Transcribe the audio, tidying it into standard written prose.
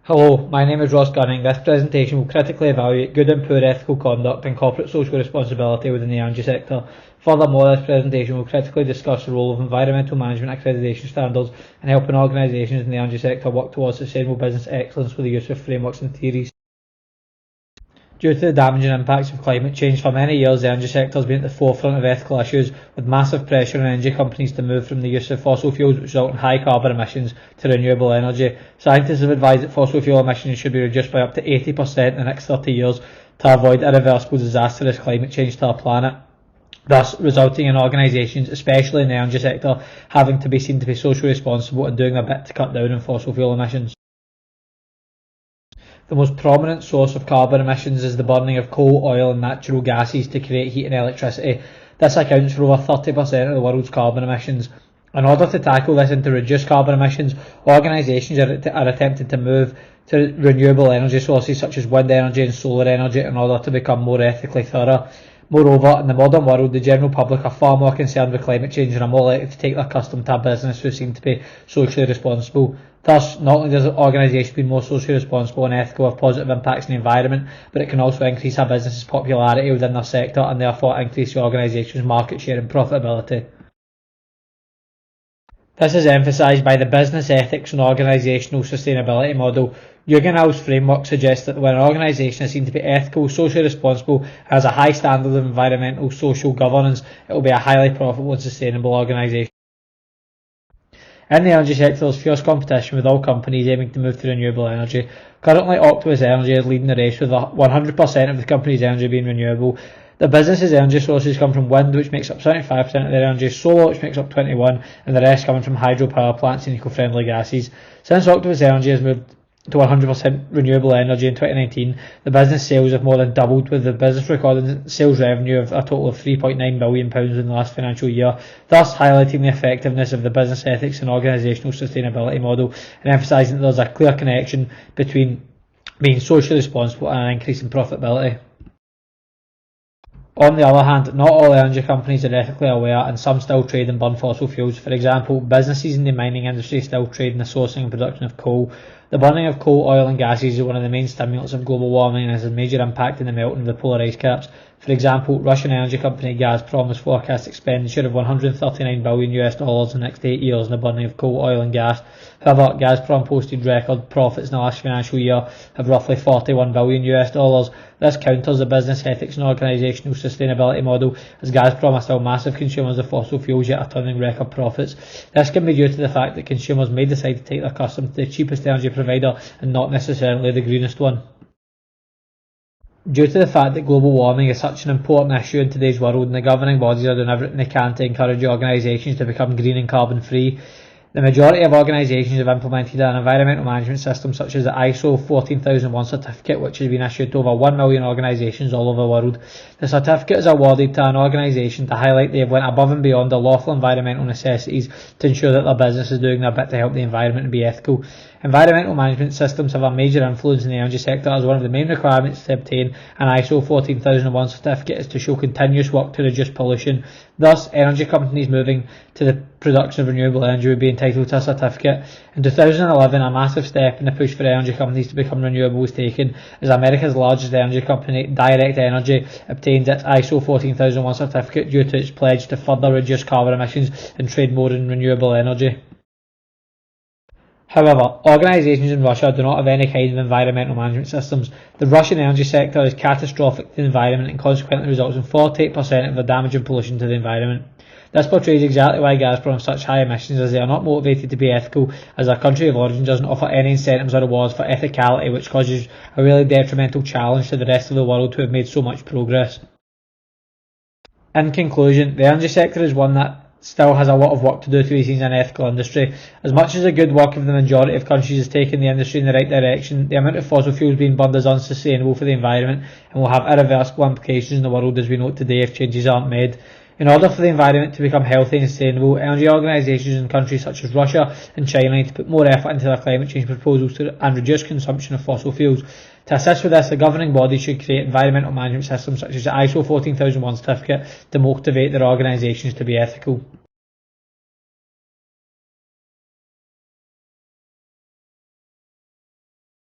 Hello, my name is Ross Gunning. This presentation will critically evaluate good and poor ethical conduct and corporate social responsibility within the energy sector. Furthermore, this presentation will critically discuss the role of environmental management accreditation standards and helping organisations in the energy sector work towards sustainable business excellence with the use of frameworks and theories. Due to the damaging impacts of climate change, for many years the energy sector has been at the forefront of ethical issues, with massive pressure on energy companies to move from the use of fossil fuels, which result in high carbon emissions, to renewable energy. Scientists have advised that fossil fuel emissions should be reduced by up to 80% in the next 30 years to avoid irreversible disastrous climate change to our planet, thus resulting in organisations, especially in the energy sector, having to be seen to be socially responsible and doing a bit to cut down on fossil fuel emissions. The most prominent source of carbon emissions is the burning of coal, oil and natural gases to create heat and electricity. This accounts for over 30% of the world's carbon emissions. In order to tackle this and to reduce carbon emissions, organisations are attempting to move to renewable energy sources such as wind energy and solar energy in order to become more ethically thorough. Moreover, in the modern world, the general public are far more concerned with climate change and are more likely to take their custom to a business who seem to be socially responsible. Thus, not only does an organisation being more socially responsible and ethical have positive impacts on the environment, but it can also increase a business's popularity within their sector and therefore increase the organisation's market share and profitability. This is emphasised by the business ethics and organisational sustainability model. Yuganow's framework suggests that when an organisation is seen to be ethical, socially responsible, and has a high standard of environmental social governance, it will be a highly profitable and sustainable organisation. In the energy sector, there is fierce competition with all companies aiming to move to renewable energy. Currently, Octopus Energy is leading the race with 100% of the company's energy being renewable. The business's energy sources come from wind, which makes up 75% of their energy, solar, which makes up 21%, and the rest coming from hydropower plants and eco-friendly gases. Since Octopus Energy has moved to 100% renewable energy in 2019, the business sales have more than doubled, with the business recording sales revenue of a total of £3.9 billion in the last financial year, thus highlighting the effectiveness of the business ethics and organisational sustainability model and emphasising that there is a clear connection between being socially responsible and an increase in profitability. On the other hand, not all energy companies are ethically aware and some still trade and burn fossil fuels. For example, businesses in the mining industry still trade in the sourcing and production of coal. The burning of coal, oil and gases is one of the main stimulants of global warming and has a major impact in the melting of the polar ice caps. For example, Russian energy company Gazprom has forecast expenditure of $139 billion in the next 8 years in the burning of coal, oil and gas. However, Gazprom posted record profits in the last financial year of roughly $41 billion. This counters the business ethics and organisational sustainability model, as Gazprom are still massive consumers of fossil fuels yet are turning record profits. This can be due to the fact that consumers may decide to take their custom to the cheapest energy provider and not necessarily the greenest one. Due to the fact that global warming is such an important issue in today's world and the governing bodies are doing everything they can to encourage organisations to become green and carbon free, the majority of organisations have implemented an environmental management system such as the ISO 14001 certificate, which has been issued to over 1 million organisations all over the world. The certificate is awarded to an organisation to highlight they have went above and beyond their lawful environmental necessities to ensure that their business is doing their bit to help the environment and be ethical. Environmental management systems have a major influence in the energy sector, as one of the main requirements to obtain an ISO 14001 certificate is to show continuous work to reduce pollution. Thus, energy companies moving to the production of renewable energy would be entitled to a certificate. In 2011, a massive step in the push for energy companies to become renewable was taken, as America's largest energy company, Direct Energy, obtained its ISO 14001 certificate due to its pledge to further reduce carbon emissions and trade more in renewable energy. However, organisations in Russia do not have any kind of environmental management systems. The Russian energy sector is catastrophic to the environment and consequently results in 48% of the damage and pollution to the environment. This portrays exactly why Gazprom have such high emissions, as they are not motivated to be ethical, as their country of origin doesn't offer any incentives or rewards for ethicality, which causes a really detrimental challenge to the rest of the world who have made so much progress. In conclusion, the energy sector is one that still has a lot of work to do to be seen as an ethical industry. As much as the good work of the majority of countries has taken the industry in the right direction, the amount of fossil fuels being burned is unsustainable for the environment and will have irreversible implications in the world as we know it today if changes aren't made. In order for the environment to become healthy and sustainable, energy organisations in countries such as Russia and China need to put more effort into their climate change proposals and reduce consumption of fossil fuels. To assist with this, the governing body should create environmental management systems such as the ISO 14001 certificate to motivate their organisations to be ethical.